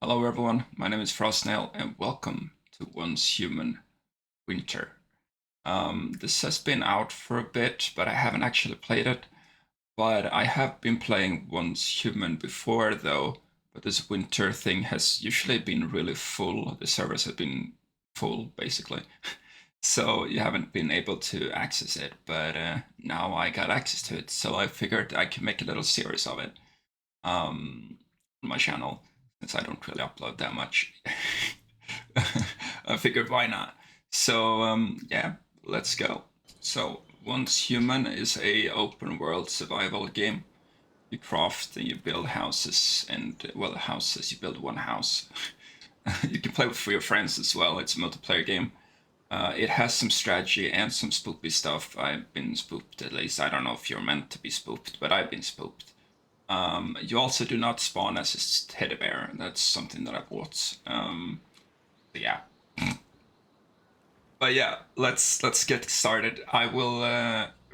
Hello everyone, my name is FrostSnail and welcome to Once Human Winter. This has been out for a bit, but I haven't actually played it. But I have been playing Once Human before though, but this winter thing has usually been really full. The servers have been full basically. So you haven't been able to access it, but now I got access to it, so I figured I can make a little series of it on my channel since I don't really upload that much. I figured why not. So yeah, let's go. So Once Human is a open world survival game. You craft and you build houses, and well, houses. You build one house. You can play with your friends as well. It's a multiplayer game. It has some strategy and some spoopy stuff. I've been spooked at least. I don't know if you're meant to be spooked, but I've been spooked. You also do not spawn as a teddy bear. That's something that I bought. Yeah. But yeah, let's get started. I will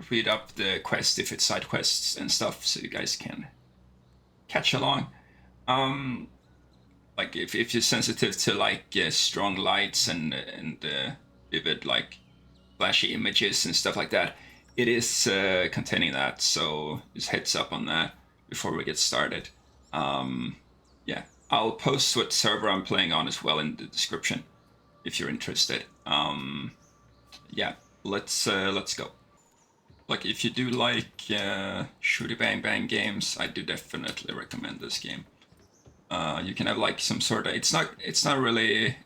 read up the quest if it's side quests and stuff, so you guys can catch along. Like if you're sensitive to like strong lights and vivid like flashy images and stuff like that, it is containing that. So just heads up on that before we get started. Yeah, I'll post what server I'm playing on as well in the description if you're interested. Yeah, let's go. Like if you do like shooty bang bang games, I do definitely recommend this game. You can have like some sort of it's not really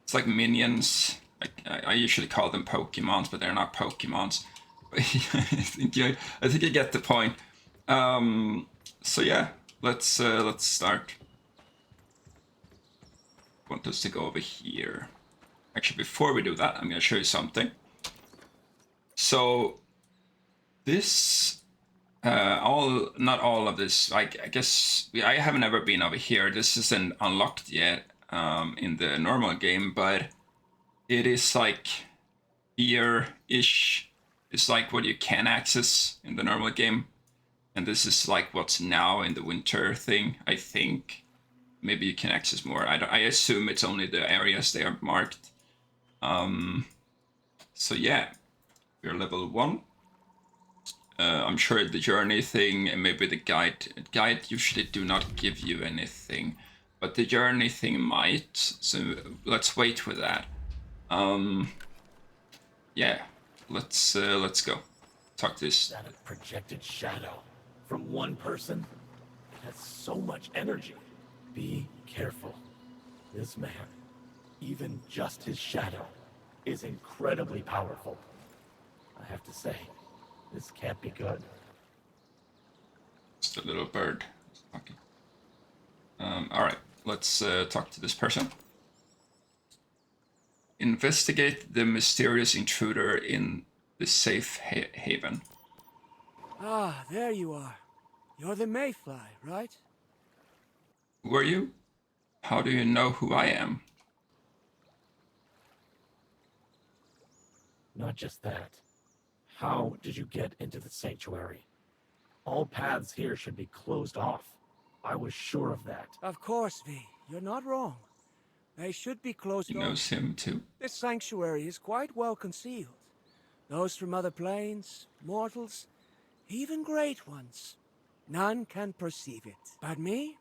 it's like minions. Like I usually call them Pokemons, but they're not Pokemons. I think you get the point. So yeah, let's start. I want us to go over here. Actually, before we do that, I'm gonna show you something. So this not all of this. I guess I haven't ever been over here. This isn't unlocked yet in the normal game, but it is like here-ish. It's like what you can access in the normal game, and this is like what's now in the winter thing. I think maybe you can access more. I assume it's only the areas they are marked. So yeah, we're level 1. I'm sure the journey thing and maybe the guide usually do not give you anything, but the journey thing might. So let's wait with that. Yeah, let's go. Talk this. That a projected shadow from one person? It has so much energy. Be careful. This man, even just his shadow, is incredibly powerful. I have to say, this can't be good. Just a little bird. Okay. All right, let's talk to this person. Investigate the mysterious intruder in the safe haven. Ah, there you are. You're the mayfly, right? Who are you? How do you know who I am? Not just that. How did you get into the sanctuary? All paths here should be closed off. I was sure of that. Of course, V. You're not wrong. They should be closed He off. knows him too. This sanctuary is quite well concealed. Those from other planes, mortals, even great ones. None can perceive it. But me?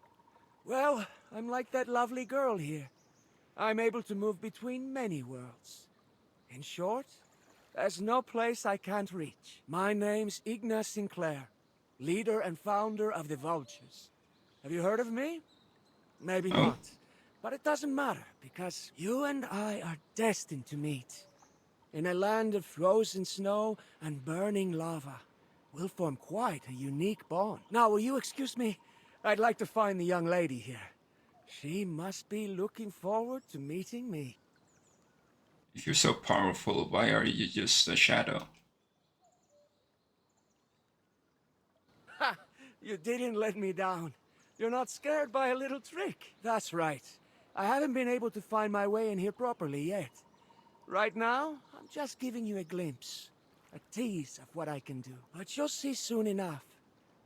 Well, I'm like that lovely girl here. I'm able to move between many worlds. In short, there's no place I can't reach. My name's Igna Sinclair, leader and founder of the Vultures. Have you heard of me? Maybe Oh, not. But it doesn't matter, because you and I are destined to meet. In a land of frozen snow and burning lava, we'll form quite a unique bond. Now, will you excuse me? I'd like to find the young lady here. She must be looking forward to meeting me. if you're so powerful, why are you just a shadow? Ha! You didn't let me down. You're not scared by a little trick. That's right. I haven't been able to find my way in here properly yet. Right now, I'm just giving you a glimpse. A tease of what I can do. But you'll see soon enough.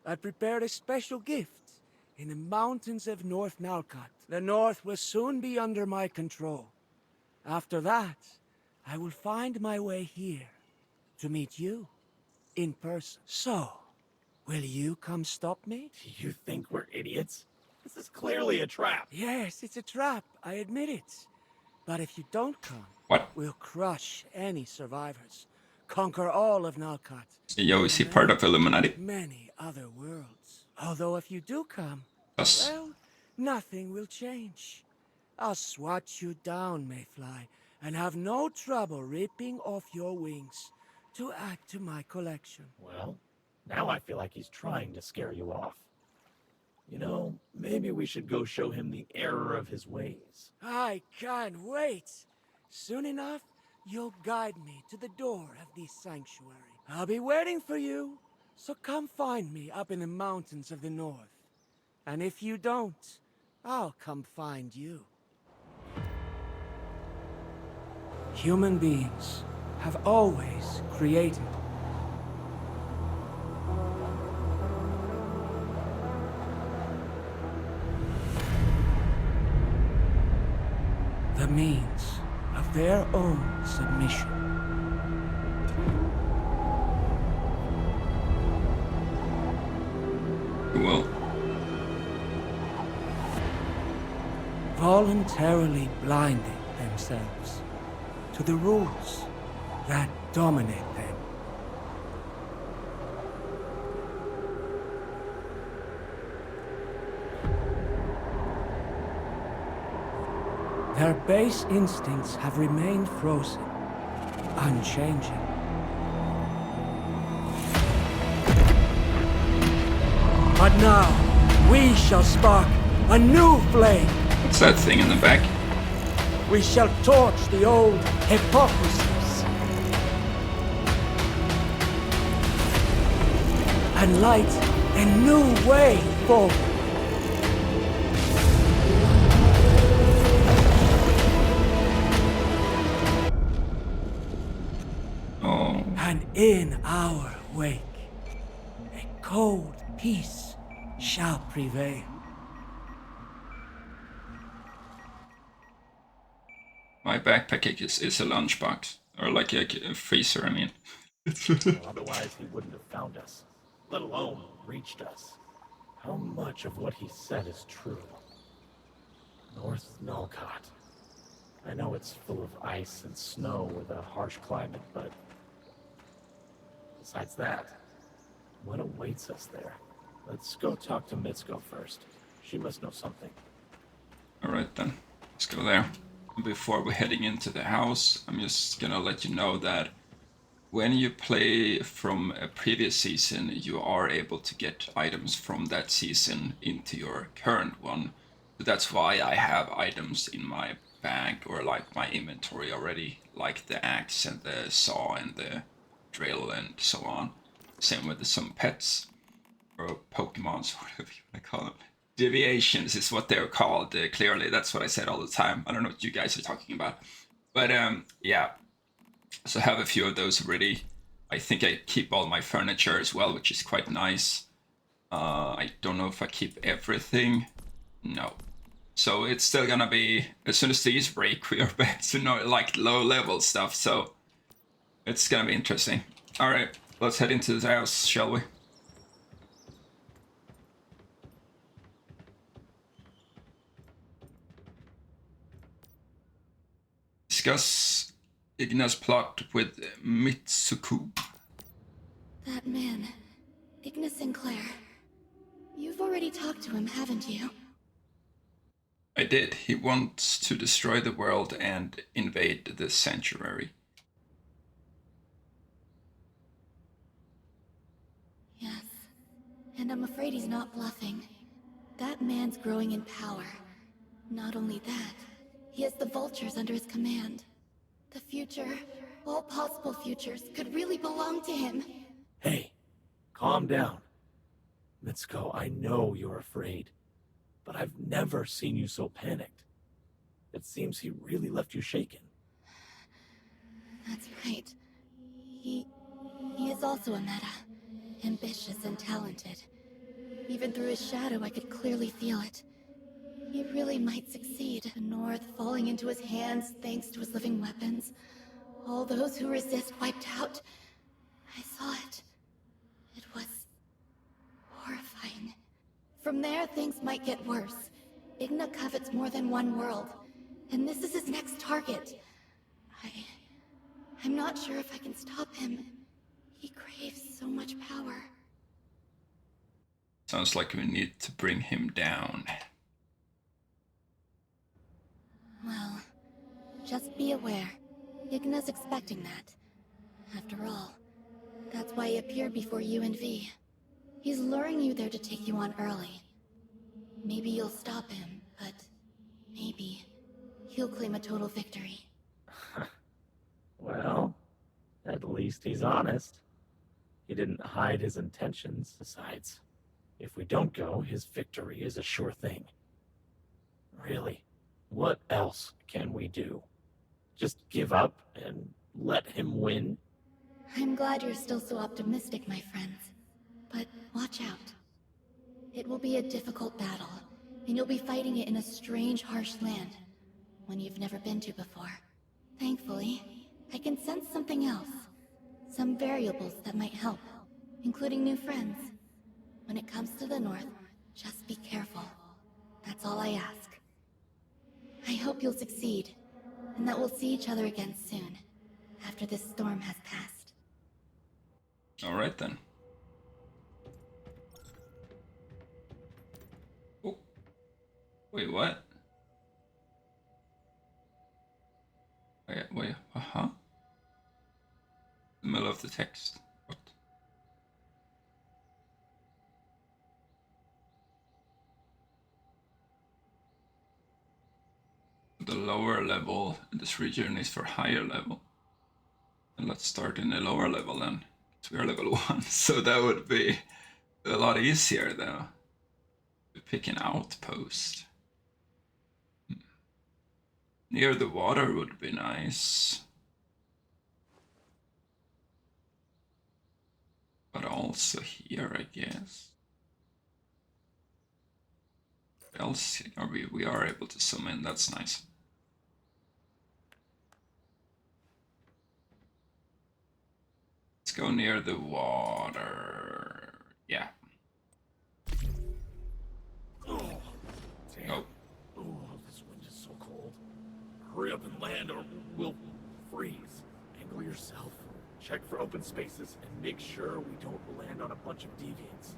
I prepared a special gift. in the mountains of North Nalcott. The North will soon be under my control. After that, I will find my way here to meet you in person. So, will you come stop me? Do you think we're idiots? This is clearly a trap. Yes, it's a trap, I admit it. But if you don't come, What? we'll crush any survivors, conquer all of Nalcott, Yo, is he part of Illuminati? many other worlds. Although if you do come, Yes. well, nothing will change. I'll swat you down, Mayfly, and have no trouble ripping off your wings to add to my collection. Well, now I feel like he's trying to scare you off. You know, maybe we should go show him the error of his ways. I can't wait. Soon enough, you'll guide me to the door of this sanctuary. I'll be waiting for you, so come find me up in the mountains of the north. And if you don't, I'll come find you. Human beings have always created. The means of their own submission. Well, Voluntarily blinding themselves to the rules that dominate them. Their base instincts have remained frozen, unchanging. But now, we shall spark a new flame. what's that thing in the back? We shall torch the old hypocrisies and light a new way forward. Oh, And in our wake, a cold peace shall prevail. my backpack is a lunchbox. Or like a freezer, I mean. Otherwise, he wouldn't have found us, let alone reached us. How much of what he said is true? North Nalcott. I know it's full of ice and snow with a harsh climate, but besides that, what awaits us there? Let's go talk to Mitsuko first. She must know something. Alright then, let's go there. Before we're heading into the house, I'm just gonna let you know that when you play from a previous season, you are able to get items from that season into your current one. So that's why I have items in my bag or like my inventory already, like the axe and the saw and the drill and so on. Same with some pets or Pokemons, whatever you want to call them. Deviations is what they're called. Clearly, that's what I said all the time. I don't know what you guys are talking about. But yeah, so I have a few of those already. I think I keep all my furniture as well, which is quite nice. I don't know if I keep everything. No. So it's still gonna be, as soon as these break, we are back to like low level stuff. So it's gonna be interesting. All right, let's head into the house, shall we? Discuss Igna's plot with Mitsuko. That man, Igna Sinclair. You've already talked to him, haven't you? I did. He wants to destroy the world and invade the sanctuary. Yes. And I'm afraid he's not bluffing. That man's growing in power. Not only that, he has the vultures under his command. The future, all possible futures, could really belong to him. Hey, calm down. Mitsuko, I know you're afraid, but I've never seen you so panicked. It seems he really left you shaken. That's right. He is also a meta. Ambitious and talented. Even through his shadow, I could clearly feel it. He really might succeed. The North falling into his hands thanks to his living weapons. All those who resist wiped out. I saw it. It was horrifying. From there, things might get worse. Igna covets more than one world, and this is his next target. I'm not sure if I can stop him. He craves so much power. Sounds like we need to bring him down. Well, just be aware. Igna's expecting that. After all, that's why he appeared before you and V. He's luring you there to take you on early. Maybe you'll stop him, but maybe he'll claim a total victory. Well, at least he's honest. He didn't hide his intentions. Besides, if we don't go, his victory is a sure thing. Really, what else can we do? Just give up and let him win? I'm glad you're still so optimistic, my friends. But watch out. It will be a difficult battle, and you'll be fighting it in a strange, harsh land, one you've never been to before. Thankfully, I can sense something else. Some variables that might help, including new friends. When it comes to the North, just be careful. That's all I ask. I hope you'll succeed, and that we'll see each other again soon, after this storm has passed. Alright then. Oh. Wait, what? Wait, uh-huh. The middle of the text. What? The lower level in this region is for higher level. And let's start in the lower level then. We are level 1, so that would be a lot easier though. To pick an outpost. Near the water would be nice. But also here, I guess. What else are we are able to zoom in, that's nice. Let's go near the water. Yeah. Oh, damn. Oh. Oh, this wind is so cold. Hurry up and land or we'll freeze. Angle yourself. Check for open spaces and make sure we don't land on a bunch of deviants.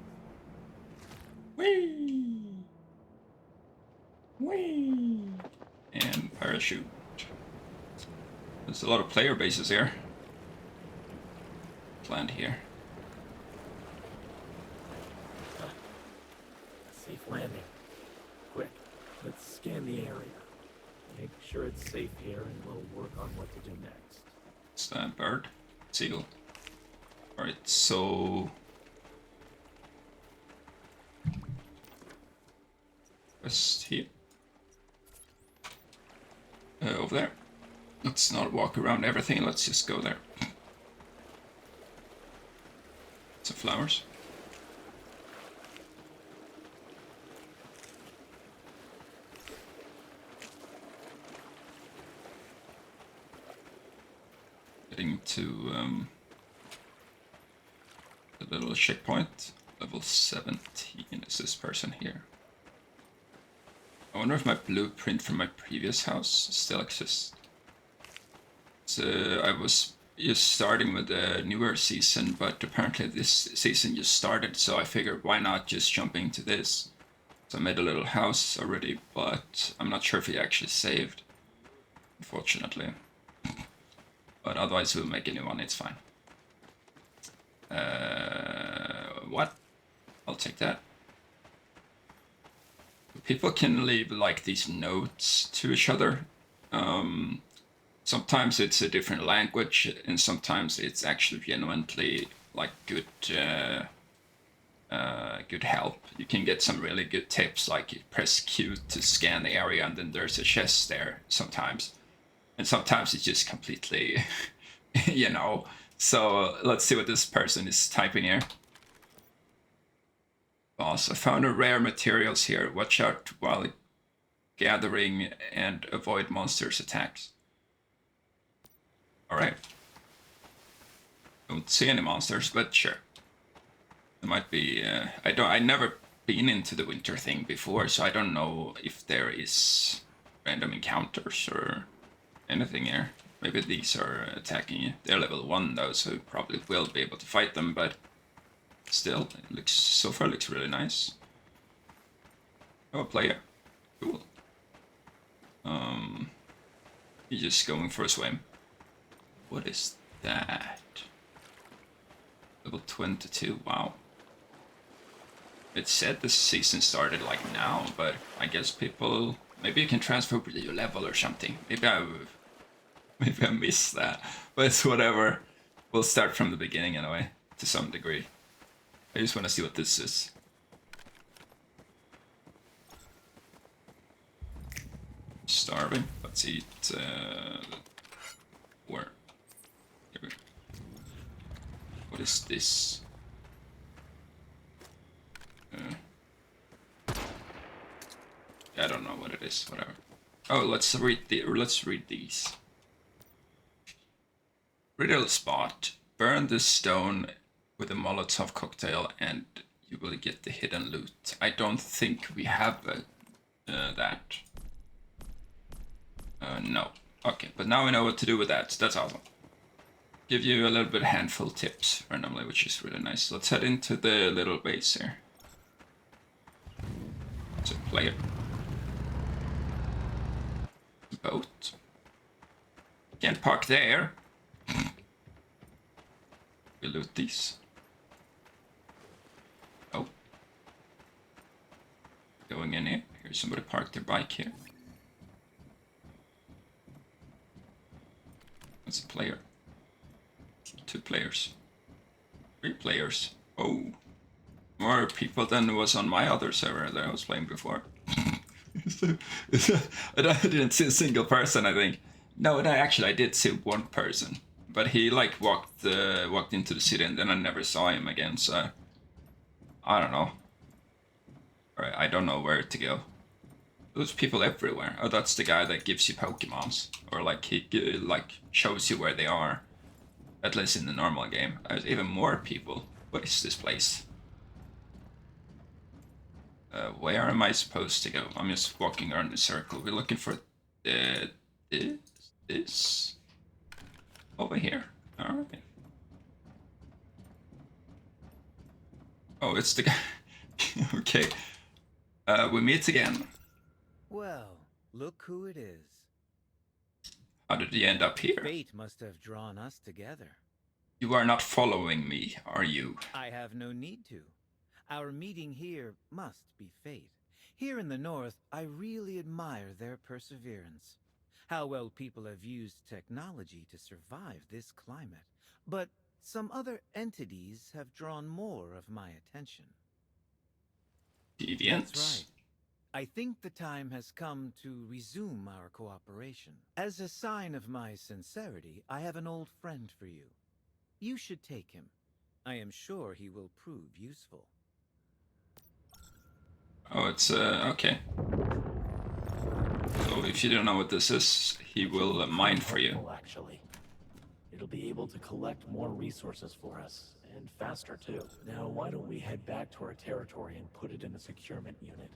Whee! Whee! And parachute. There's a lot of player bases here. Land here. A safe landing. Quick, let's scan the area. Make sure it's safe here and we'll work on what to do next. It's that bird. Seagull. Alright, so... West here. Over there. Let's not walk around everything, let's just go there. Some flowers. Getting to the little checkpoint. Level 17 is this person here. I wonder if my blueprint from my previous house still exists. So I was just starting with the newer season, but apparently this season just started, so I figured why not just jump into this. So I made a little house already, but I'm not sure if he actually saved, unfortunately. But otherwise we'll make a new one, it's fine. What? I'll take that. People can leave like these notes to each other. Sometimes it's a different language, and sometimes it's actually genuinely like good help. You can get some really good tips, like you press Q to scan the area, and then there's a chest there sometimes. And sometimes it's just completely, you know. So let's see what this person is typing here. Boss, I found a rare materials here. Watch out while gathering and avoid monsters' attacks. Alright. Don't see any monsters, but sure. There might be. I never been into the winter thing before, so I don't know if there is random encounters or anything here. Maybe these are attacking you. They're level 1 though, so you probably will be able to fight them, but still, it looks so far looks really nice. Oh, a player. Cool. He's just going for a swim. What is that? Level 22, wow. It said the season started like now, but I guess people... Maybe you can transfer with your level or something. Maybe I missed that. But it's whatever. We'll start from the beginning anyway, to some degree. I just want to see what this is. Starving. Let's eat. Where? Here we go. What is this? I don't know what it is. Whatever. Oh, let's read these. Riddle spot. Burn this stone with a Molotov cocktail, and you will get the hidden loot. I don't think we have that. No. Okay, but now we know what to do with that. That's awesome. Give you a little bit handful tips randomly, which is really nice. Let's head into the little base here. It's a player. Boat. Can't park there. We loot these. Oh. Going in here. Here's somebody parked their bike here. That's a player. 2 players. 3 players. Oh. More people than was on my other server that I was playing before. I didn't see a single person, I think. No, I did see 1 person. But he like walked into the city and then I never saw him again, so... I don't know. Alright, I don't know where to go. There's people everywhere. Oh, that's the guy that gives you Pokemons. Or like he like shows you where they are. At least in the normal game. There's even more people. What is this place? Where am I supposed to go? I'm just walking around in a circle. We're looking for this over here. All right. Oh, it's the guy. Okay. We meet again. Well, look who it is. How did he end up here? Fate must have drawn us together. You are not following me, are you? I have no need to. Our meeting here must be fate. Here in the north, I really admire their perseverance. How well people have used technology to survive this climate. But some other entities have drawn more of my attention. Deviants? That's right. I think the time has come to resume our cooperation. As a sign of my sincerity, I have an old friend for you. You should take him. I am sure he will prove useful. Oh, it's, okay. So if you don't know what this is, he will mine for you. Actually, it'll be able to collect more resources for us, and faster too. Now, why don't we head back to our territory and put it in a securement unit?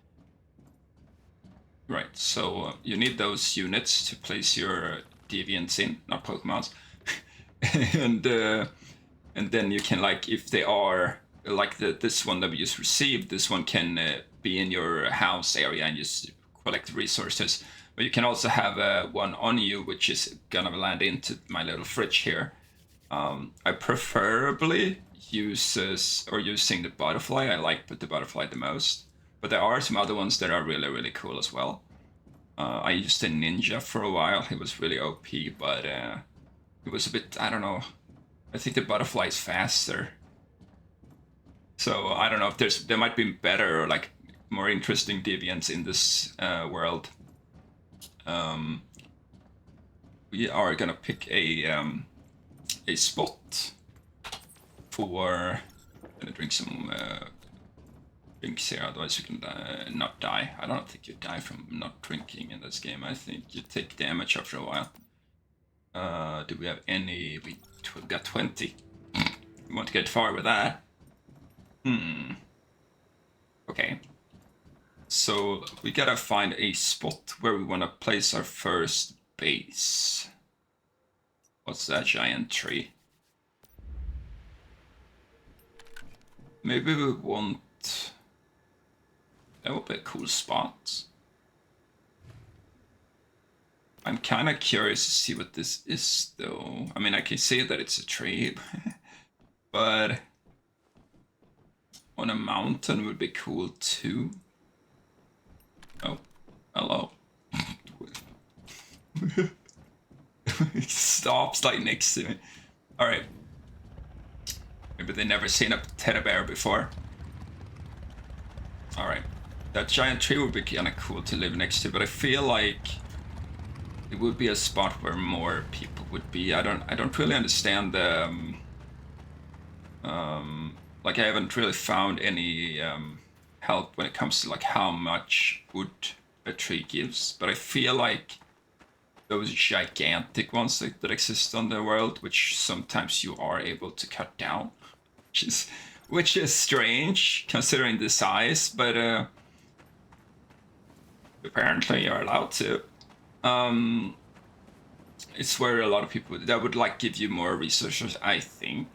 Right, so you need those units to place your deviants in, not Pokemons. And then you can, like, if they are, like this one that we just received, this one can be in your house area and just collect resources. But you can also have one on you, which is gonna land into my little fridge here. I preferably using the butterfly. I like the butterfly the most. But there are some other ones that are really, really cool as well. I used a ninja for a while. He was really OP, but it was a bit, I don't know. I think the butterfly is faster. So I don't know if there might be better or like more interesting deviants in this world. We are gonna pick a spot for. Gonna drink some drinks here, otherwise you can not die. I don't think you die from not drinking in this game. I think you take damage after a while. Do we have any? We got 20. We want to get far with that. Okay. So we gotta find a spot where we want to place our first base. What's that giant tree? Maybe we want... That would be a cool spot. I'm kind of curious to see what this is, though. I mean, I can see that it's a tree, but on a mountain would be cool too. Oh, hello. It stops like next to me. All right. Maybe they never seen a teddy bear before. All right. That giant tree would be kind of cool to live next to, but I feel like it would be a spot where more people would be. I don't really understand the like I haven't really found any help when it comes to like how much wood a tree gives, but I feel like those gigantic ones that exist on the world, which sometimes you are able to cut down, which is strange considering the size, but apparently you're allowed to. It's where a lot of people that would like give you more resources, I think.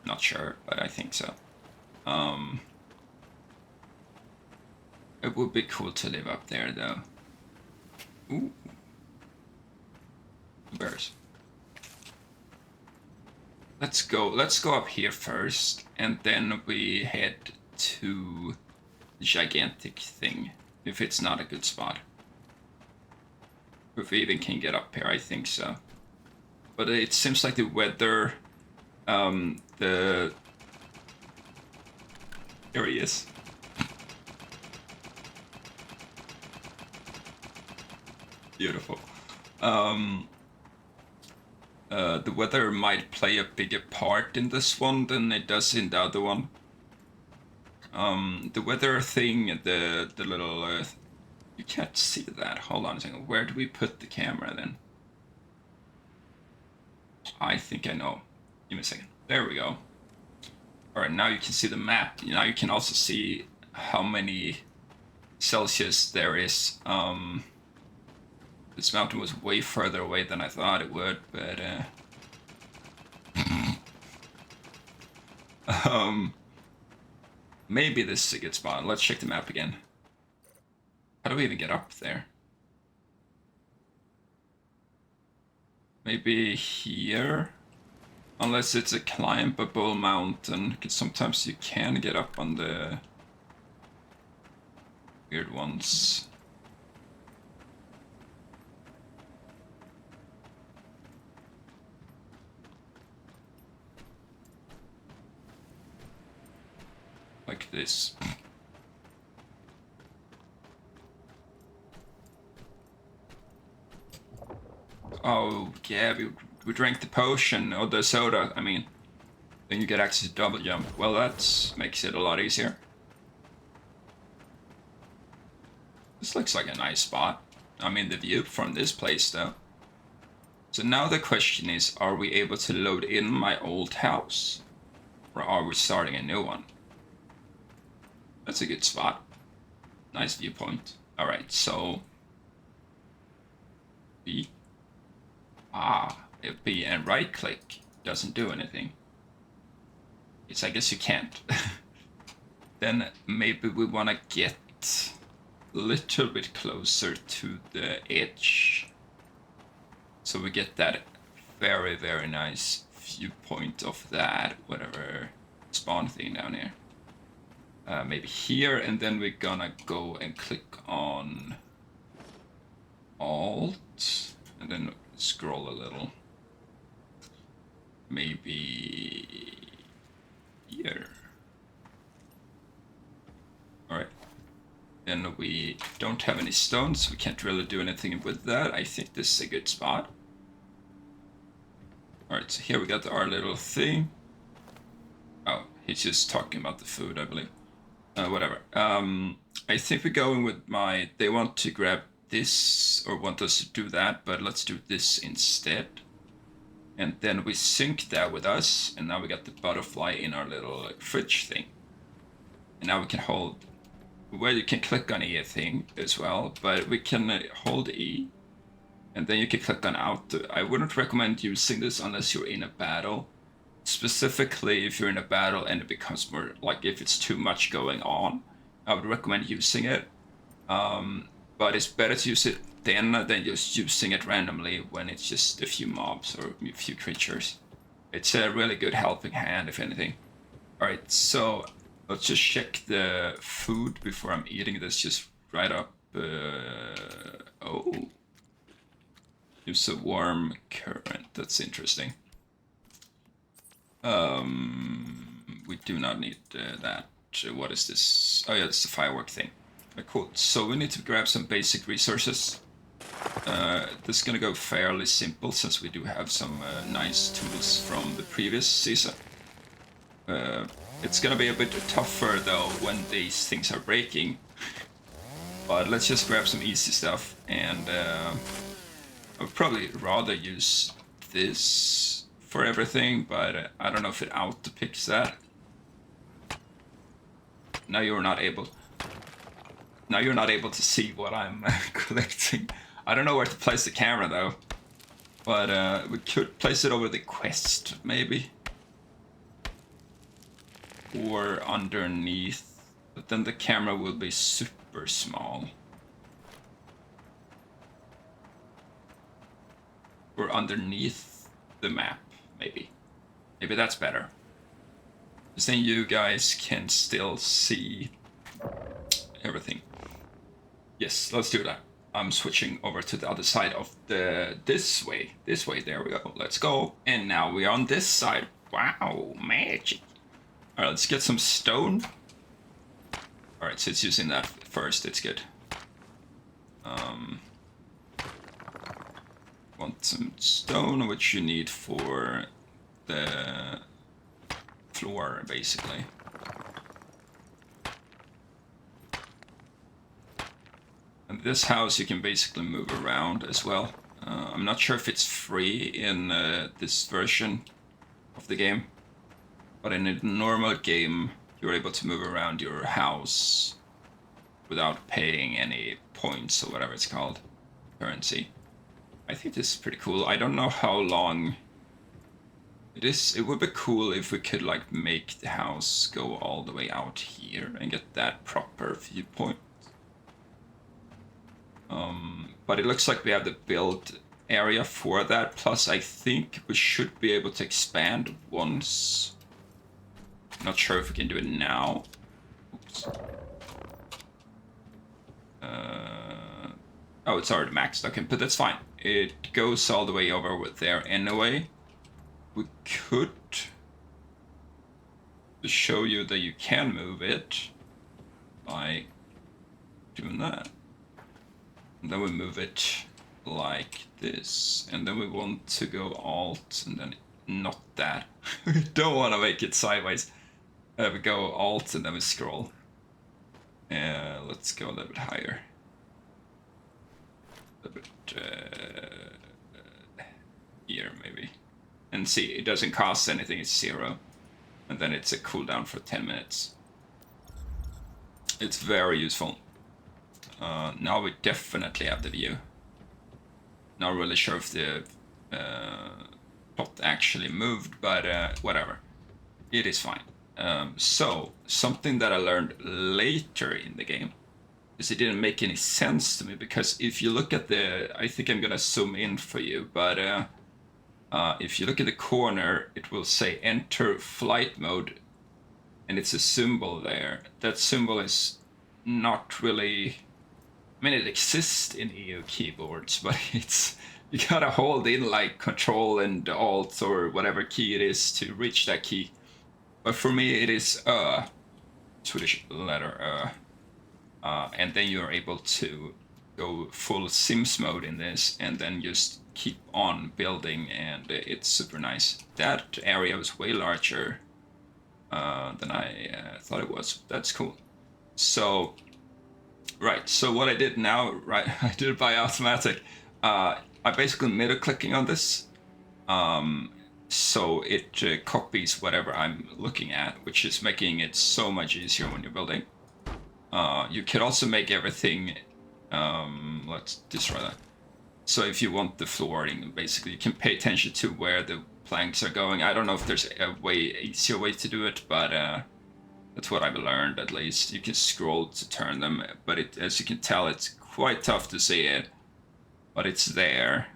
Not sure, but I think so. It would be cool to live up there, though. Ooh. Bears. Let's go up here first, and then we head to the gigantic thing, if it's not a good spot. If we even can get up here, I think so. But it seems like the weather, here he is. Beautiful. The weather might play a bigger part in this one than it does in the other one. The weather thing, the little, you can't see that. Hold on a second. Where do we put the camera then? I think I know. Give me a second. There we go. Alright, now you can see the map. Now you can also see how many Celsius there is. This mountain was way further away than I thought it would, but maybe this is a good spot. Let's check the map again. How do we even get up there? Maybe here? Unless it's a climbable mountain, because sometimes you can get up on the weird ones. Like this. Oh, yeah, we drank the potion, or the soda, I mean. Then you get access to double jump. Well, that makes it a lot easier. This looks like a nice spot. I mean, the view from this place, though. So now the question is, are we able to load in my old house? Or are we starting a new one? That's a good spot. Nice viewpoint. Alright, so... B. B and right click doesn't do anything. It's, I guess you can't. Then maybe we want to get a little bit closer to the edge. So we get that very, very nice viewpoint of that, whatever spawn thing down here. Maybe here, and then we're gonna go and click on Alt, and then scroll a little. Maybe here. Alright. Then we don't have any stones, we can't really do anything with that. I think this is a good spot. Alright, so here we got our little thing. Oh, he's just talking about the food, I believe. Whatever. I think we're going with my. They want to grab this or want us to do that, but let's do this instead. And then we sync that with us, and now we got the butterfly in our little fridge thing. And now we can hold. Well, you can click on E thing as well, but we can hold E, and then you can click on out. I wouldn't recommend using this unless you're in a battle. Specifically, if you're in a battle and it becomes more like if it's too much going on, I would recommend using it. But it's better to use it then than just using it randomly when it's just a few mobs or a few creatures. It's a really good helping hand, if anything. Alright, so let's just check the food before I'm eating this just right up. Oh. Use a warm current. That's interesting. We do not need that. What is this? Oh yeah, it's the firework thing. Cool. So we need to grab some basic resources. This is gonna go fairly simple since we do have some nice tools from the previous season. It's gonna be a bit tougher though when these things are breaking. But let's just grab some easy stuff, and I would probably rather use this for everything, but I don't know if it auto-picks that. Now you're not able to see what I'm collecting. I don't know where to place the camera though, but we could place it over the quest maybe, or underneath, but then the camera will be super small. Or underneath the map, maybe. Maybe that's better. Because then you guys can still see everything. Yes, let's do that. I'm switching over to the other side of this way, there we go. Let's go. And now we're on this side. Wow, magic. All right, let's get some stone. All right, so it's using that first, it's good. Want some stone, which you need for the floor, basically. And this house you can basically move around as well. I'm not sure if it's free in this version of the game, but in a normal game you're able to move around your house without paying any points or whatever it's called, currency. I think this is pretty cool. I don't know how long it is. It would be cool if we could like make the house go all the way out here and get that proper viewpoint. But it looks like we have the build area for that. Plus, I think we should be able to expand once. Not sure if we can do it now. Oops. Oh, it's already maxed. Okay, but that's fine. It goes all the way over with there anyway. We could show you that you can move it by doing that. And then we move it like this. And then we want to go Alt and then not that. We don't want to make it sideways. We go Alt and then we scroll. Let's go a little bit higher. A bit here maybe, and see, it doesn't cost anything, it's 0, and then it's a cooldown for 10 minutes. It's very useful. Now we definitely have the view. Not really sure if the plot actually moved, but whatever, it is fine. So something that I learned later in the game, because it didn't make any sense to me, because if you look at I think I'm gonna zoom in for you, but if you look at the corner, it will say enter flight mode, and it's a symbol there. That symbol is not really, I mean, it exists in EU keyboards, but you gotta hold in like Control and Alt or whatever key it is to reach that key. But for me, it is Swedish letter and then you're able to go full Sims mode in this, and then just keep on building, and it's super nice. That area was way larger than I thought it was. That's cool. So, right. So what I did now, right? I did it by automatic. I basically middle clicking on this. So it copies whatever I'm looking at, which is making it so much easier when you're building. You can also make everything. Let's destroy that. So if you want the flooring, basically, you can pay attention to where the planks are going. I don't know if there's a way easier way to do it, but that's what I've learned at least. You can scroll to turn them, but as you can tell, it's quite tough to see it, but it's there.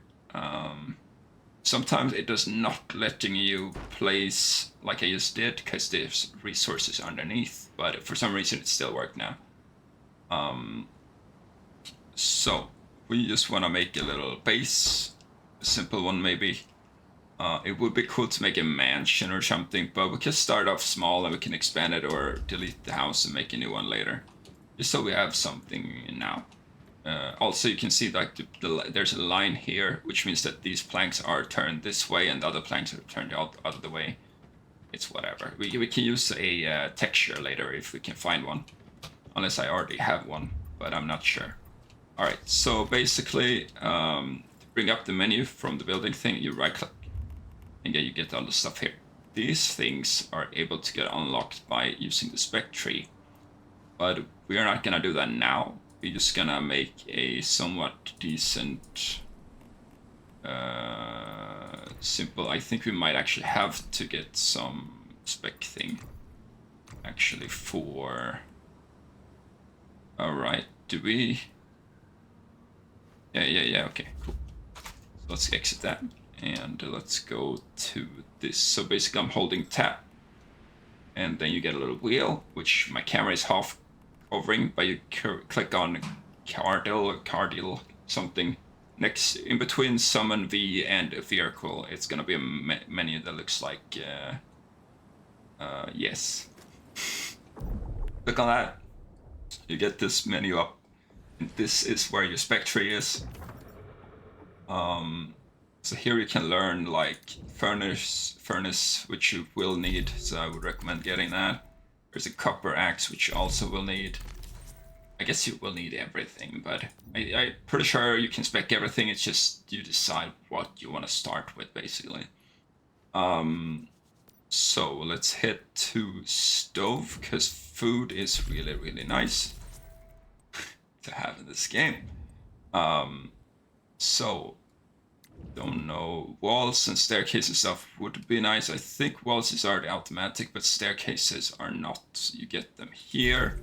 Sometimes it does not letting you place like I just did because there's resources underneath, but for some reason it still worked now. So we just want to make a little base, a simple one maybe. It would be cool to make a mansion or something, but we can start off small and we can expand it or delete the house and make a new one later. Just so we have something now. Also, you can see like there's a line here, which means that these planks are turned this way and the other planks are turned out of the way. It's whatever. We can use a texture later if we can find one. Unless I already have one, but I'm not sure. Alright, so basically, to bring up the menu from the building thing, you right click. And then you get all the stuff here. These things are able to get unlocked by using the spec tree. But we're not gonna do that now. We're just gonna make a somewhat decent simple. I think we might actually have to get some spec thing actually for. Alright, do we? Yeah, okay, cool. So let's exit that and let's go to this. So basically I'm holding tab and then you get a little wheel, which my camera is half covering, but you click on cardil something. Next, in between summon V and a vehicle, it's gonna be a menu that looks like yes. Click on that, you get this menu up, and this is where your spec tree is. So here you can learn like furnace, which you will need, so I would recommend getting that. There's a copper axe, which you also will need. I guess you will need everything, but I'm pretty sure you can spec everything. It's just you decide what you want to start with, basically. So let's head to stove, because food is really, really nice to have in this game. So don't know, walls and staircases stuff would be nice. I think walls is already automatic, but staircases are not. You get them here.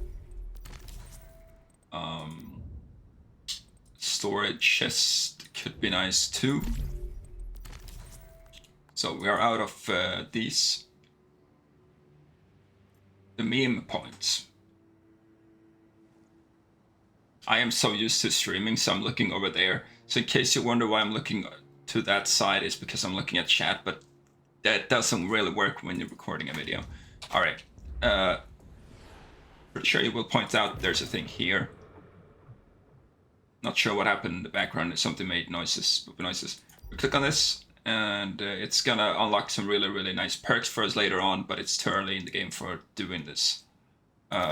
Storage chest could be nice too. So we are out of these. The meme points. I am so used to streaming, so I'm looking over there. So in case you wonder why I'm looking to that side, it's because I'm looking at chat, but that doesn't really work when you're recording a video. All right. Pretty sure you will point out there's a thing here. Not sure what happened in the background. Something made noises, spoopy noises. We click on this, and it's gonna unlock some really, really nice perks for us later on, but it's too early in the game for doing this.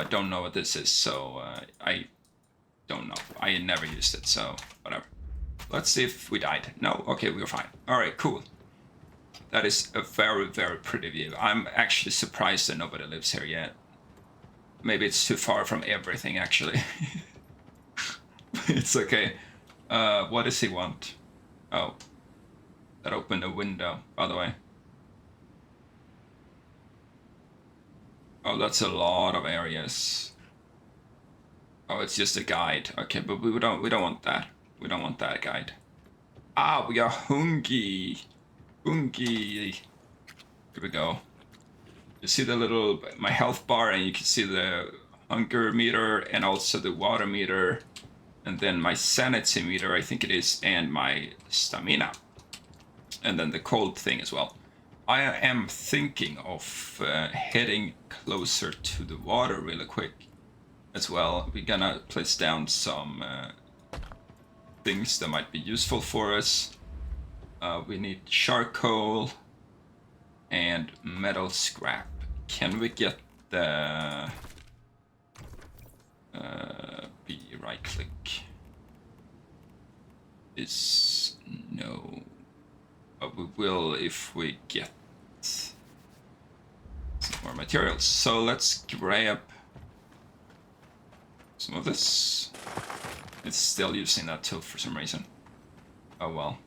Don't know what this is, so I don't know. I never used it, so whatever. Let's see if we died. No, okay, we were fine. All right, cool. That is a very, very pretty view. I'm actually surprised that nobody lives here yet. Maybe it's too far from everything, actually. It's okay. What does he want? Oh, that opened a window, by the way. Oh, that's a lot of areas. Oh, it's just a guide. Okay, but we don't want that. We don't want that guide. Ah, we are hungry. Hungry. Here we go. You see the little my health bar, and you can see the hunger meter and also the water meter, and then my sanity meter, I think it is, and my stamina, and then the cold thing as well. I am thinking of heading closer to the water really quick as well. We're gonna place down some things that might be useful for us. We need charcoal and metal scrap. Can we get the B, right click. Is no. But we will if we get some more materials. So let's grab some of this. It's still using that tool for some reason. Oh well.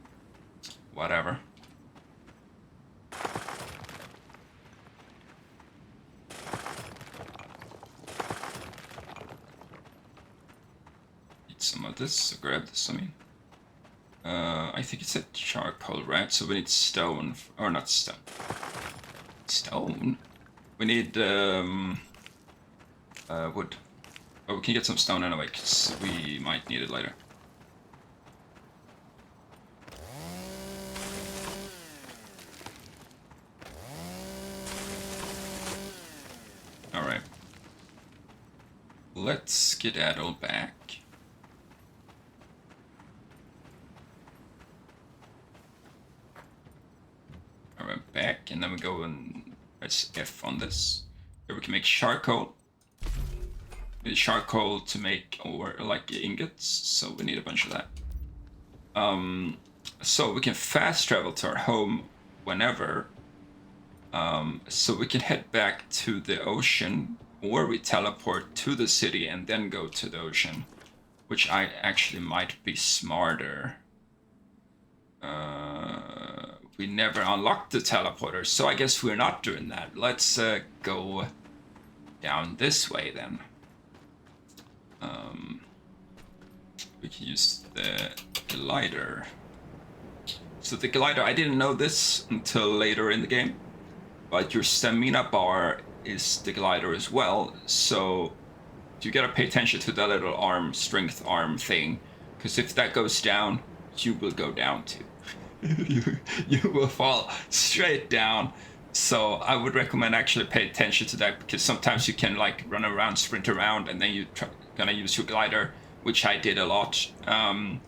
Whatever. Need some of this, so grab this, I mean. I think it's a charcoal, right? So we need stone, or not stone. Stone? We need wood. Oh, we can get some stone anyway, because we might need it later. Alright. Let's skedaddle back. Alright, back, and then we go and press F on this. Here we can make charcoal. We need charcoal to make or like ingots, so we need a bunch of that. So we can fast travel to our home whenever. So we can head back to the ocean, or we teleport to the city and then go to the ocean, which I actually might be smarter. We never unlocked the teleporter, so I guess we're not doing that. Let's go down this way then. We can use the glider. So the glider, I didn't know this until later in the game, but your stamina bar is the glider as well. So you gotta pay attention to that little arm, strength arm thing, because if that goes down, you will go down too. you will fall straight down. So I would recommend actually pay attention to that, because sometimes you can like run around, sprint around, and then you're gonna use your glider, which I did a lot, and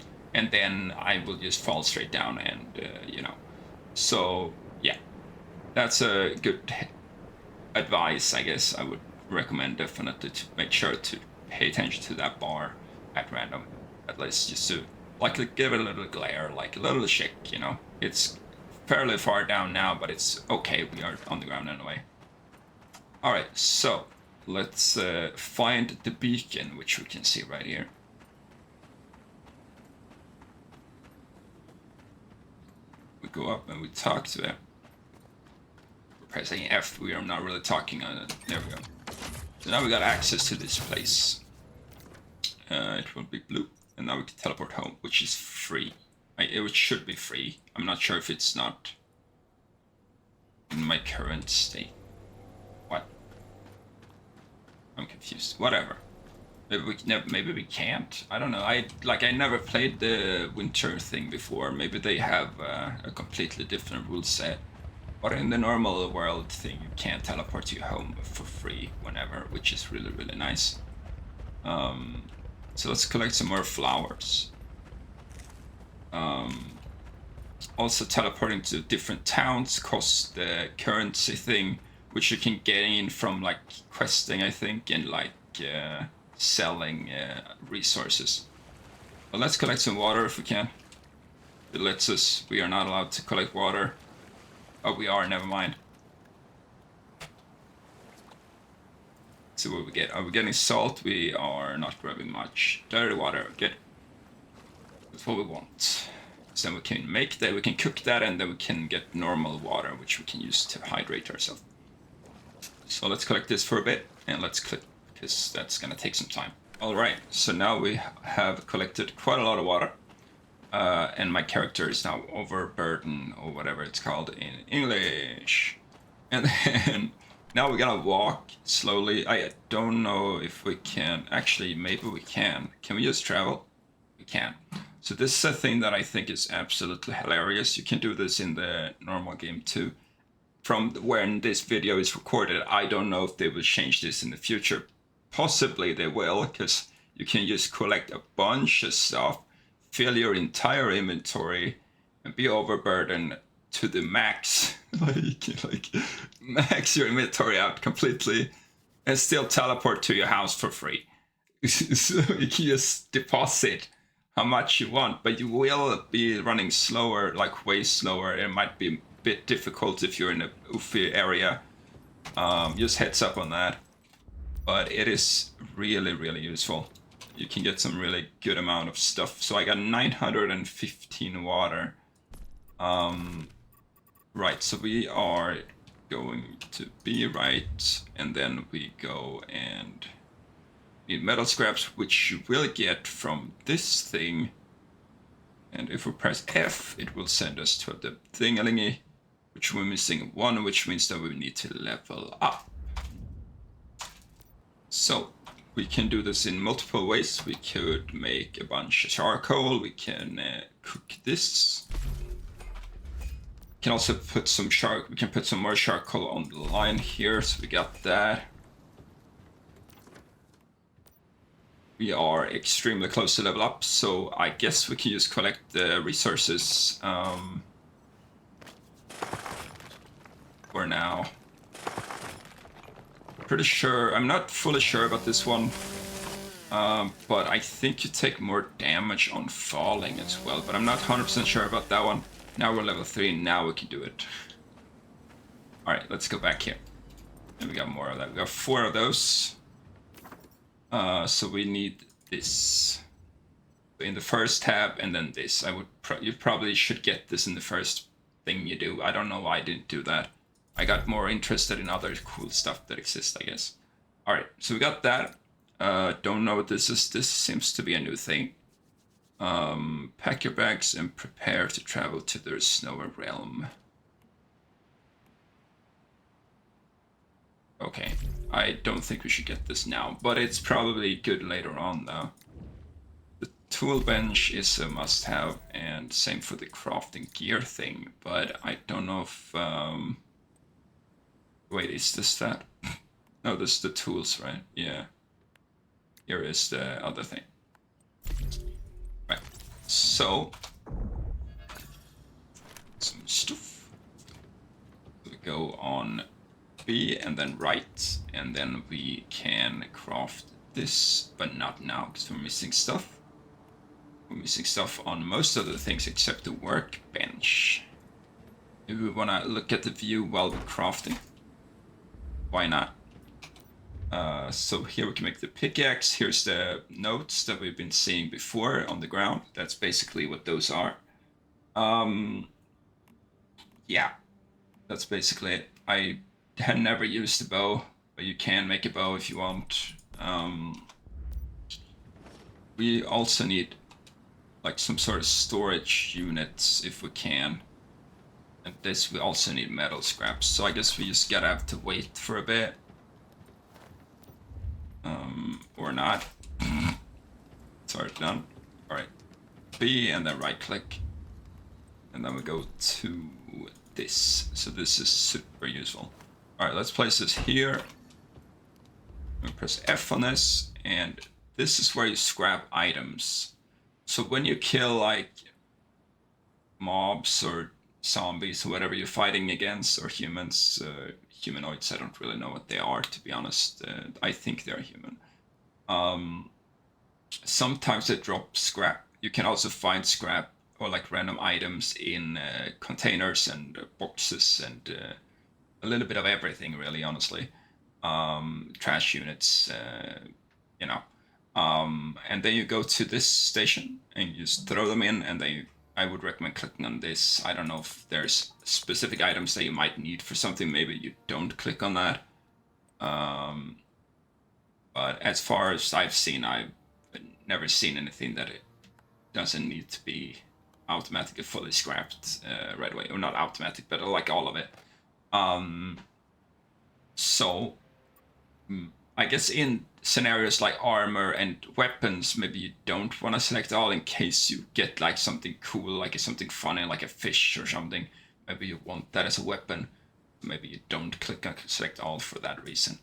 then I will just fall straight down, and you know. So yeah, that's a good advice, I guess. I would recommend definitely to make sure to pay attention to that bar at random, at least, just to like give it a little glare, like a little shake, you know. It's fairly far down now, but it's okay, we are on the ground anyway. Alright, so let's find the beacon, which we can see right here. We go up and we talk to it. We're pressing F, we are not really talking on it. There we go. So now we got access to this place. It will be blue, and now we can teleport home, which is free. It should be free. I'm not sure if it's not in my current state. What? I'm confused. Whatever. Maybe we can't. I don't know. I never played the winter thing before. Maybe they have a completely different rule set. But in the normal world thing, you can teleport you home for free whenever, which is really, really nice. So let's collect some more flowers. Also, teleporting to different towns costs the currency thing, which you can gain from like questing, I think, and like selling resources. But let's collect some water if we can. It lets us. We are not allowed to collect water. Oh, we are. Never mind. See what we get. Are we getting salt? We are not grabbing much. Dirty water. Good. That's what we want. So then we can make that. We can cook that, and then we can get normal water, which we can use to hydrate ourselves. So let's collect this for a bit, and let's click, because that's gonna take some time. All right. So now we have collected quite a lot of water. And my character is now overburdened, or whatever it's called in English. And then now we're gonna walk slowly. I don't know if we can. Actually, maybe we can. Can we just travel? We can. So this is a thing that I think is absolutely hilarious. You can do this in the normal game too. From when this video is recorded, I don't know if they will change this in the future. Possibly they will, because you can just collect a bunch of stuff, fill your entire inventory, and be overburdened to the max. like max your inventory out completely, and still teleport to your house for free. So you can just deposit how much you want, but you will be running slower, like way slower. It might be a bit difficult if you're in a oofy area. Just heads up on that. But it is really, really useful. You can get some really good amount of stuff. So I got 915 water. Right, so we are going to be right, and then we go and need metal scraps, which you will get from this thing. And if we press F, it will send us to the thingalingy, which we're missing 1, which means that we need to level up. So we can do this in multiple ways. We could make a bunch of charcoal. We can cook this. We can also put some we can put some more charcoal on the line here. So we got that. We are extremely close to level up, so I guess we can just collect the resources for now. Pretty sure, I'm not fully sure about this one, but I think you take more damage on falling as well, but I'm not 100% sure about that one. Now we're level 3, now we can do it. Alright, let's go back here. And we got more of that. We got 4 of those. So we need this in the first tab, and then this. You probably should get this in the first thing you do. I don't know why I didn't do that. I got more interested in other cool stuff that exists, I guess. All right, so we got that. Don't know what this is. This seems to be a new thing. Pack your bags and prepare to travel to the Snowy Realm. Okay, I don't think we should get this now, but it's probably good later on, though. The tool bench is a must-have, and same for the crafting gear thing, but I don't know if... Wait, is this that? No, this is the tools, right? Yeah. Here is the other thing. Right, so... some stuff. We go on... and then right, and then we can craft this, but not now because we're missing stuff. We're missing stuff on most of the things except the workbench. If we want to look at the view while we're crafting, why not? So here we can make the pickaxe. Here's the notes that we've been seeing before on the ground. That's basically what those are. Yeah, that's basically it. I had never used a bow, but you can make a bow if you want. We also need like some sort of storage units if we can. And this we also need metal scraps, so I guess we just gotta have to wait for a bit. Or not. It's already done. Alright. B and then right click. And then we go to this. So this is super useful. Alright, let's place this here. We press F on this, and this is where you scrap items. So when you kill like mobs or zombies or whatever you're fighting against, or humans, humanoids, I don't really know what they are, to be honest. I think they're human. Sometimes they drop scrap. You can also find scrap or like random items in containers and boxes and a little bit of everything, really, honestly. Trash units, you know. And then you go to this station and you just throw them in, and then I would recommend clicking on this. I don't know if there's specific items that you might need for something. Maybe you don't click on that. But as far as I've seen, I've never seen anything that it doesn't need to be automatically fully scrapped right away. Or not automatic, but like all of it. So I guess in scenarios like armor and weapons, maybe you don't want to select all in case you get like something cool, like something funny, like a fish or something. Maybe you want that as a weapon. Maybe you don't click on select all for that reason.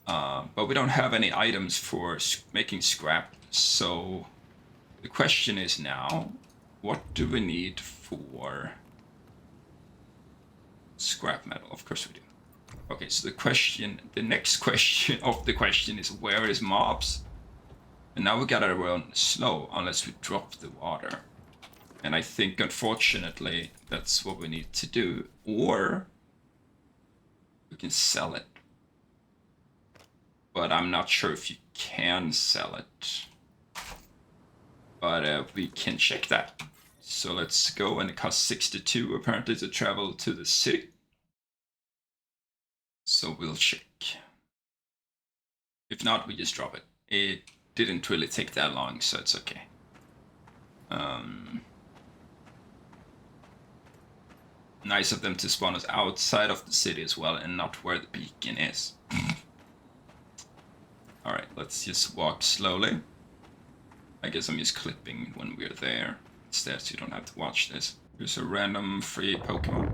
But we don't have any items for making scrap, so the question is now, what do we need for scrap metal? Of course we do. Okay, so the next question of the question is, where is mobs? And now we gotta run slow unless we drop the water. And I think, unfortunately, that's what we need to do. Or we can sell it. But I'm not sure if you can sell it. But we can check that. So let's go, and it costs 62 apparently to travel to the city. So we'll check. If not, we just drop it. It didn't really take that long, so it's okay. Nice of them to spawn us outside of the city as well, and not where the beacon is. Alright, let's just walk slowly. I guess I'm just clipping when we're there instead, so you don't have to watch this. Here's a random free Pokemon.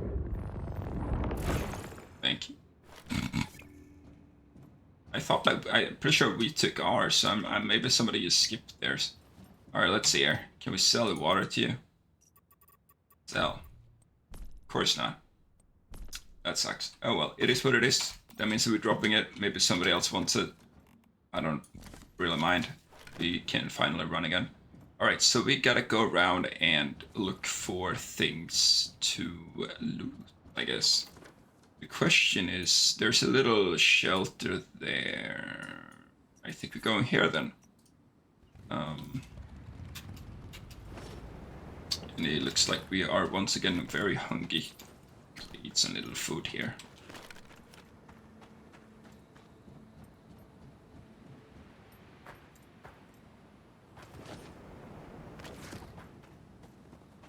Thank you. I thought that, I'm pretty sure we took ours, so maybe somebody just skipped theirs. Alright, let's see here. Can we sell the water to you? Sell. Of course not. That sucks. Oh well, it is what it is. That means that we're dropping it. Maybe somebody else wants it. I don't really mind. We can finally run again. Alright, so we gotta go around and look for things to loot, I guess. The question is, there's a little shelter there. I think we're going here then. And it looks like we are once again very hungry. Let's eat some little food here.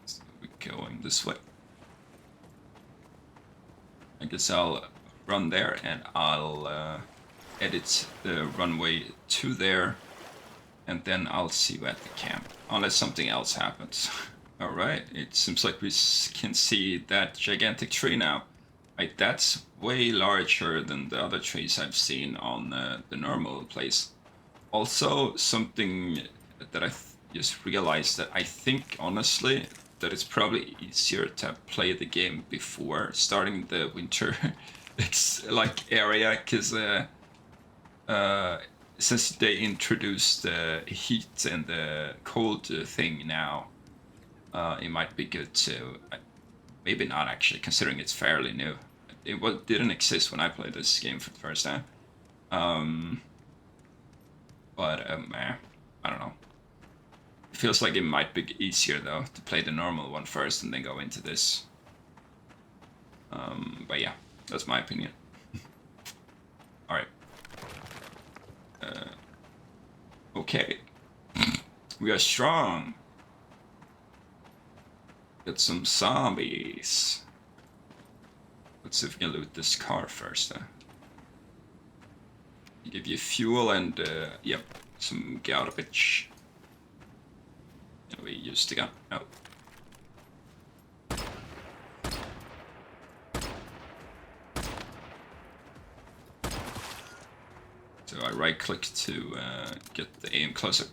So we're going this way. I guess I'll run there and I'll edit the runway to there, and then I'll see you at the camp, unless something else happens. Alright, it seems like we can see that gigantic tree now. Like, that's way larger than the other trees I've seen on the normal place. Also, something that I just realized, that I think, honestly, that it's probably easier to play the game before starting the winter it's like area, because since they introduced the heat and the cold thing now, it might be good to maybe not, actually, considering it's fairly new. It didn't exist when I played this game for the first time. But I don't know. It feels like it might be easier though to play the normal one first and then go into this. But yeah, that's my opinion. All right. Okay. We are strong. Got some zombies. Let's see if we can loot this car first. Give you fuel and yep, some garbage. And we used the gun. No. So I right click to get the aim closer.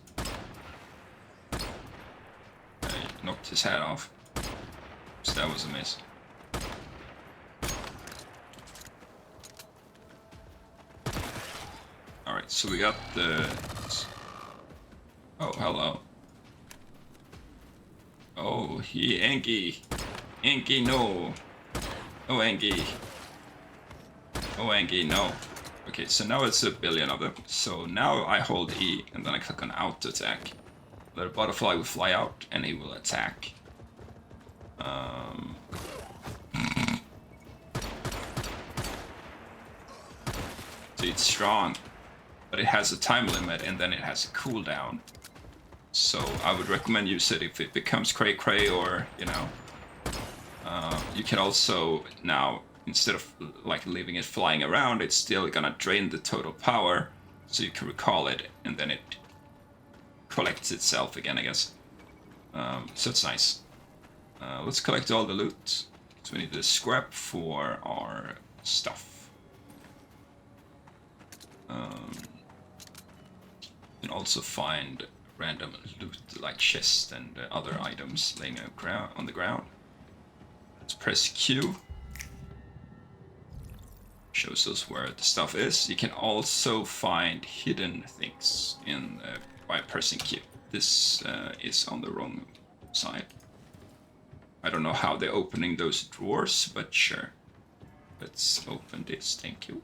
I knocked his head off. So that was a miss. Alright, so we got the... Oh, hello. Oh, he Angie. Angie, no. Oh, Angie. Oh, Angie, no. Okay, so now it's a billion of them. So now I hold E, and then I click on out to attack. The butterfly will fly out, and he will attack. So it's strong, but it has a time limit, and then it has a cooldown. So I would recommend use it if it becomes cray-cray, or, you know. You can also now, instead of like leaving it flying around, it's still gonna drain the total power, so you can recall it, and then it collects itself again, I guess. So it's nice. Let's collect all the loot. So we need the scrap for our stuff. You can also find random loot like chests and other items laying on the ground. Let's press Q. Shows us where the stuff is. You can also find hidden things in by pressing Q. This is on the wrong side. I don't know how they're opening those drawers, but sure. Let's open this, thank you.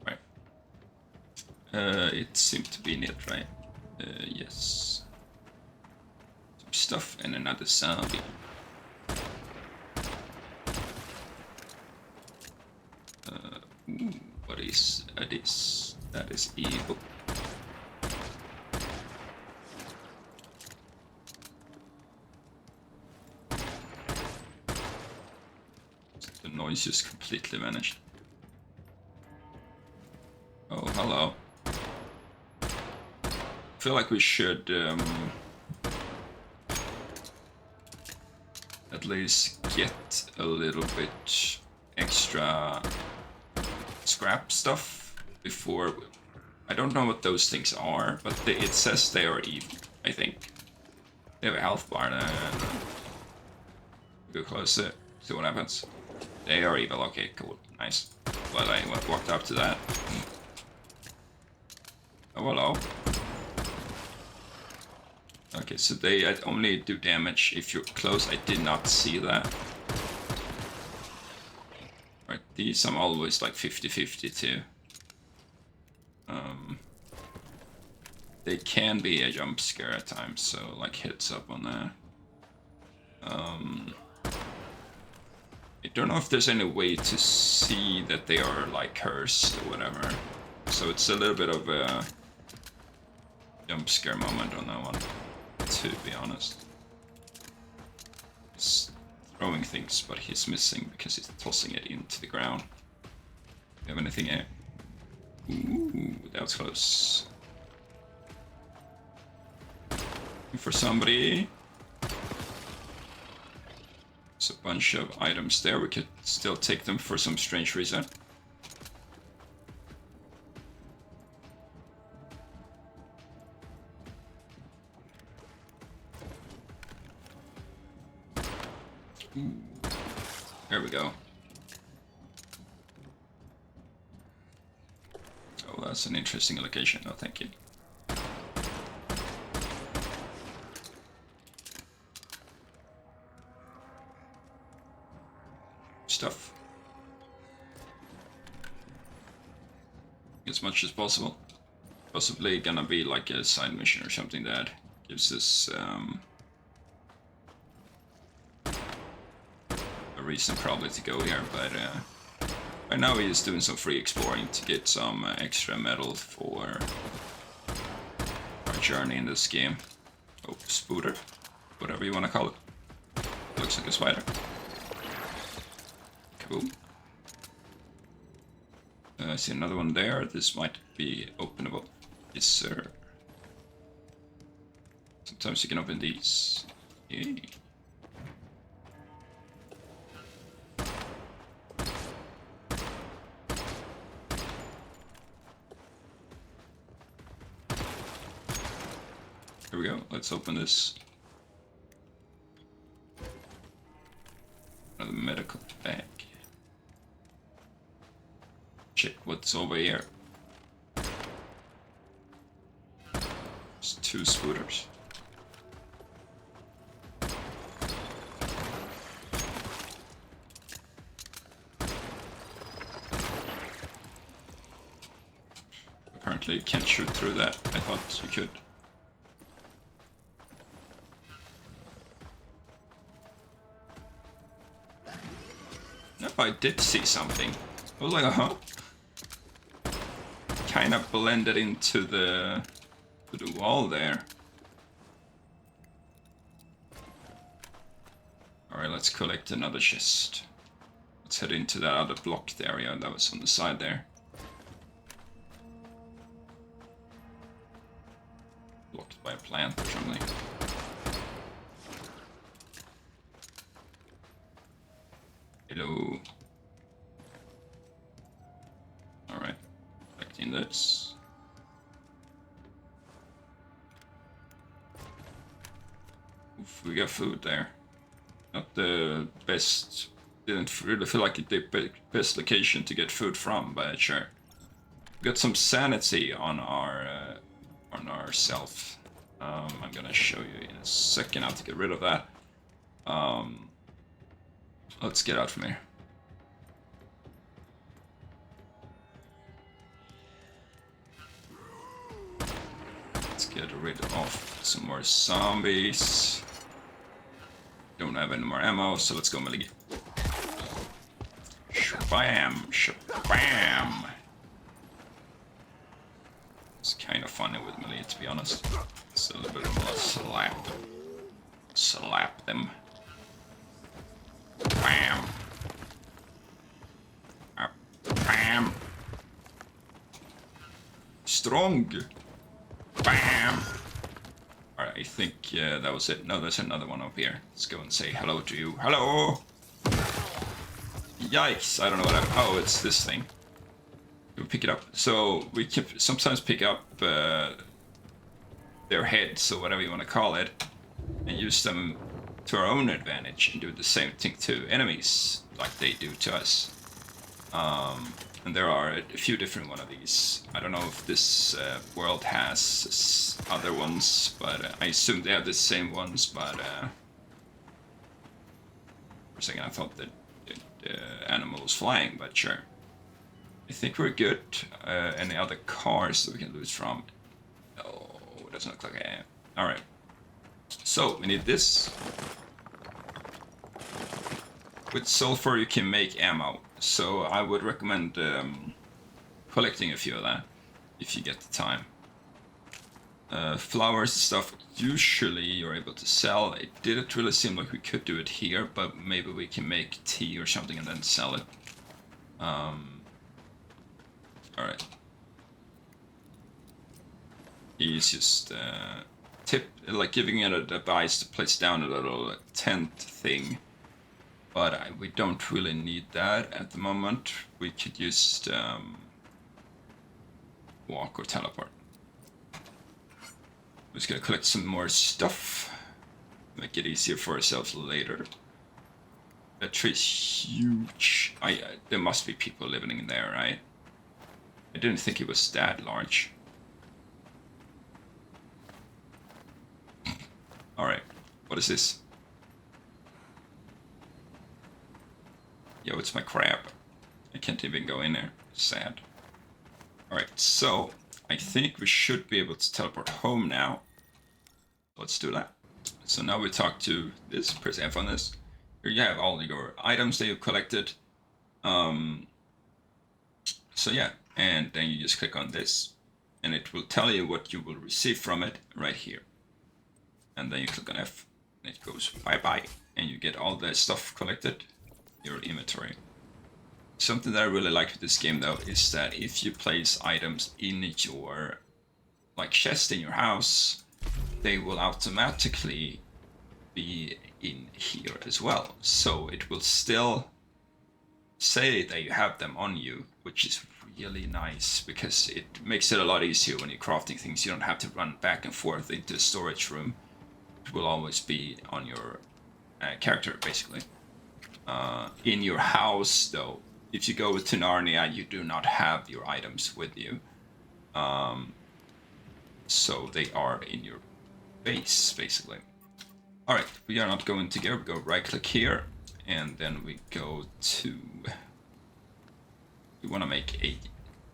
Right. It seemed to be in it, right? Yes. Some stuff and another zombie. Ooh, what is this? That is evil. The noise just completely vanished. Oh, hello. I feel like we should at least get a little bit extra scrap stuff before. I don't know what those things are, but it says they are evil, I think. They have a health bar. Go closer, see what happens. They are evil, okay, cool, nice. Well, I walked up to that. Oh, hello. Okay, so they only do damage if you're close. I did not see that. Right, these I'm always like 50-50 too. They can be a jump scare at times, so like heads up on that. I don't know if there's any way to see that they are like cursed or whatever. So it's a little bit of a jump scare moment on that one, to be honest. He's throwing things, but he's missing because he's tossing it into the ground. Do you have anything here? Ooh, that was close. Looking for somebody. There's a bunch of items there. We could still take them for some strange reason. Ooh. There we go. Oh, that's an interesting location. Oh, thank you. Stuff. As much as possible. Possibly gonna be like a side mission or something that gives us a reason probably to go here, but right now he's doing some free exploring to get some extra metal for our journey in this game. Oh, spooter, whatever you want to call it. Looks like a spider. Kaboom. I see another one there. This might be openable. Yes, sir. Sometimes you can open these. Yay. Here we go. Let's open this. Another medical bag. Check what's over here. There's 2 scooters. Apparently you can't shoot through that. I thought you could. No, I did see something. I was like, uh-huh. Kind of blended into the wall there. Alright, let's collect another chest. Let's head into that other blocked area that was on the side there. Blocked by a plant or something. Hello. Alright. Collecting this. Oof, we got food there. Not the best. Didn't really feel like the best location to get food from, but sure. We got some sanity on our on ourselves. I'm gonna show you in a second how to get rid of that. Let's get out from here. Let's get rid of some more zombies. Don't have any more ammo, so let's go melee. Shabam, shabam. It's kind of funny with melee, to be honest. It's a little bit of a slap. Slap them. Bam. Bam. Strong. Bam. Alright, I think that was it. No, there's another one up here. Let's go and say hello to you. Hello! Yikes, I don't know what happened. Oh, it's this thing. We pick it up. So we can sometimes pick up their heads, or whatever you want to call it, and use them to our own advantage and do the same thing to enemies like they do to us. And there are a few different one of these. I don't know if this world has other ones, but I assume they have the same ones, but for a second I thought that the animal was flying, but sure. I think we're good. Any other cars that we can lose from? Oh, it doesn't look like I am. Alright. So, we need this. With sulfur you can make ammo. So I would recommend collecting a few of that if you get the time. Flowers and stuff usually you're able to sell. It didn't really seem like we could do it here, but maybe we can make tea or something and then sell it. Alright. He's just giving it a device to place down a little tent thing. But we don't really need that at the moment. We could just walk or teleport. We're just gonna collect some more stuff. Make it easier for ourselves later. That tree's huge. There must be people living in there, right? I didn't think it was that large. Alright, what is this? Yo, it's my crab. I can't even go in there. Sad. Alright, so I think we should be able to teleport home now. Let's do that. So now we talk to this, press F on this. Here you have all your items that you've collected. So yeah, and then you just click on this and it will tell you what you will receive from it right here. And then you click on F and it goes bye bye and you get all the stuff collected. Your inventory. Something that I really like with this game though is that if you place items in your chest in your house, they will automatically be in here as well. So it will still say that you have them on you, which is really nice because it makes it a lot easier when you're crafting things. You don't have to run back and forth into the storage room. It will always be on your character basically. In your house, though, if you go to Narnia, you do not have your items with you. So they are in your base, basically. Alright, we are not going to go. We go right-click here, and then we go to... We want to make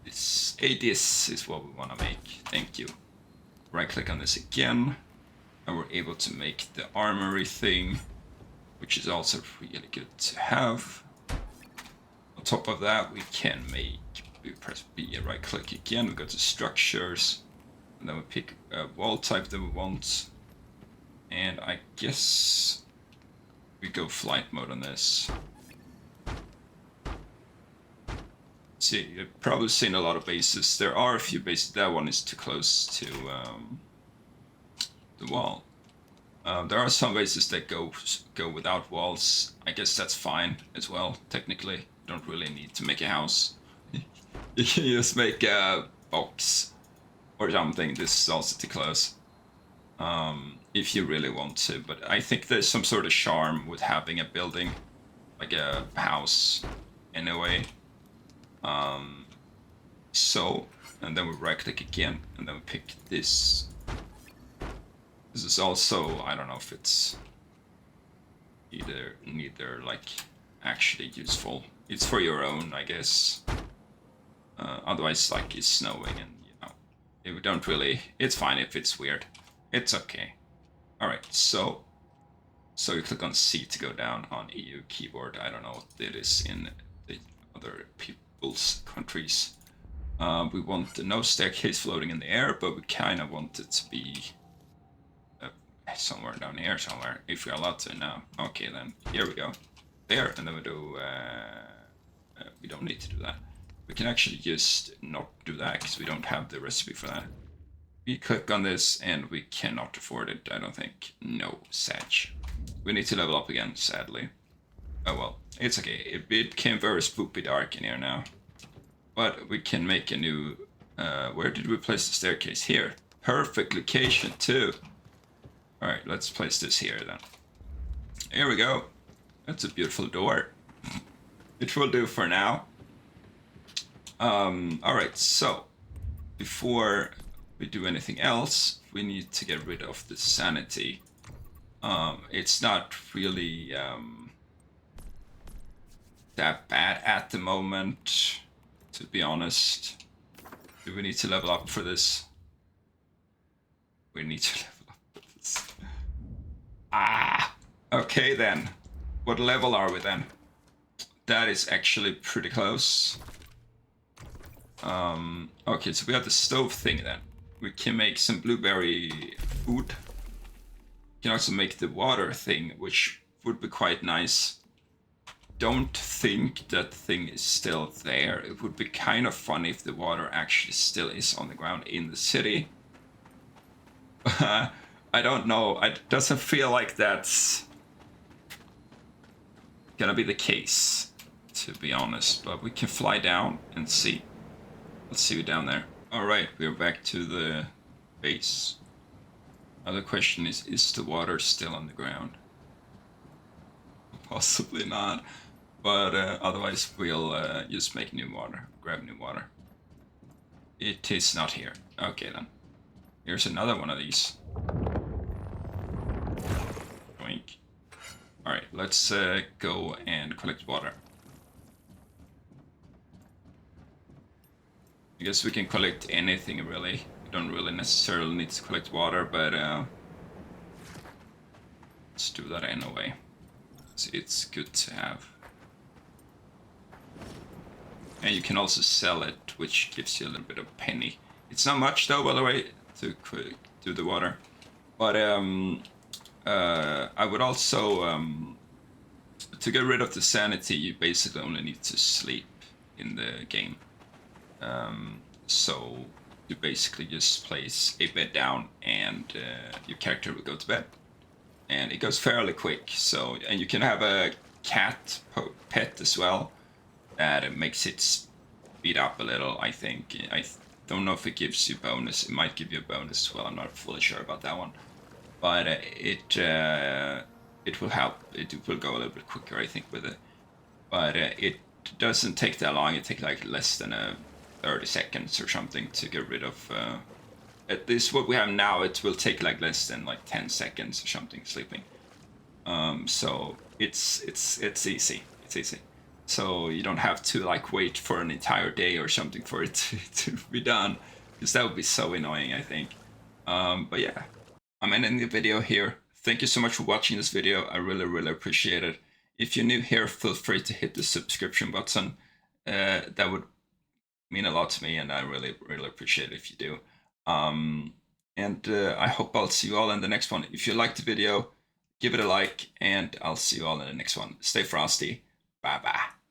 this is what we want to make. Thank you. Right-click on this again, and we're able to make the armory thing, which is also really good to have. On top of that, we press B and right click again, we go to structures, and then we pick a wall type that we want. And I guess we go flight mode on this. See, you've probably seen a lot of bases. There are a few bases. That one is too close to the wall. There are some bases that go without walls. I guess that's fine as well, technically. You don't really need to make a house. You can just make a box or something. This is also too close. If you really want to. But I think there's some sort of charm with having a building, like a house, in a way. So and then we right click again, and then we pick this. This is also, I don't know if it's neither like actually useful. It's for your own, I guess. Otherwise, like, it's snowing, and you know, we don't really. It's fine if it's weird. It's okay. All right, so you click on C to go down on EU keyboard. I don't know what it is in the other people's countries. We want no staircase floating in the air, but we kind of want it to be somewhere down here somewhere, if we're allowed to now. Okay, then here we go. There, and then we do. We don't need to do that. We can actually just not do that because we don't have the recipe for that. We click on this and we cannot afford it, I don't think. No, Sag. We need to level up again, sadly. Oh well, it's okay. It became very spoopy dark in here now. But we can make a new... where did we place the staircase? Here. Perfect location too. Alright, let's place this here then. Here we go. That's a beautiful door. It will do for now. Alright, so before we do anything else, we need to get rid of the sanity. It's not really that bad at the moment, to be honest. Do we need to level up for this? We need to level up for this. Ah! Okay then. What level are we then? That is actually pretty close. Okay, so we have the stove thing then. We can make some blueberry food. We can also make the water thing, which would be quite nice. Don't think that thing is still there. It would be kind of funny if the water actually still is on the ground in the city. I don't know. It doesn't feel like that's gonna be the case, to be honest. But we can fly down and see. Let's see you down there. Alright, we're back to the base. Now the question is the water still on the ground? Possibly not. But otherwise we'll just make new water. Grab new water. It is not here. Okay then. Here's another one of these. Oink. Alright, let's go and collect water. I guess we can collect anything really. We don't really necessarily need to collect water, but let's do that anyway. It's good to have. And you can also sell it, which gives you a little bit of penny. It's not much though, by the way, to do the water. But I would also, to get rid of the sanity, you basically only need to sleep in the game. So you basically just place a bed down and your character will go to bed. And it goes fairly quick. So, and you can have a cat pet as well. That makes it speed up a little, I think. I don't know if it gives you bonus. It might give you a bonus as well. I'm not fully sure about that one. But it will help. It will go a little bit quicker, I think, with it. But it doesn't take that long. It takes like less than 30 seconds or something to get rid of. At least what we have now, it will take like less than like 10 seconds or something sleeping. So it's easy. It's easy. So you don't have to like wait for an entire day or something for it to be done, because that would be so annoying, I think. But yeah, I'm ending the video here. Thank you so much for watching this video. I really appreciate it. If you're new here, feel free to hit the subscription button. That would mean a lot to me, and I really appreciate it if you do. And I hope I'll see you all in the next one. If you liked the video, give it a like, and I'll see you all in the next one. Stay frosty. Bye bye.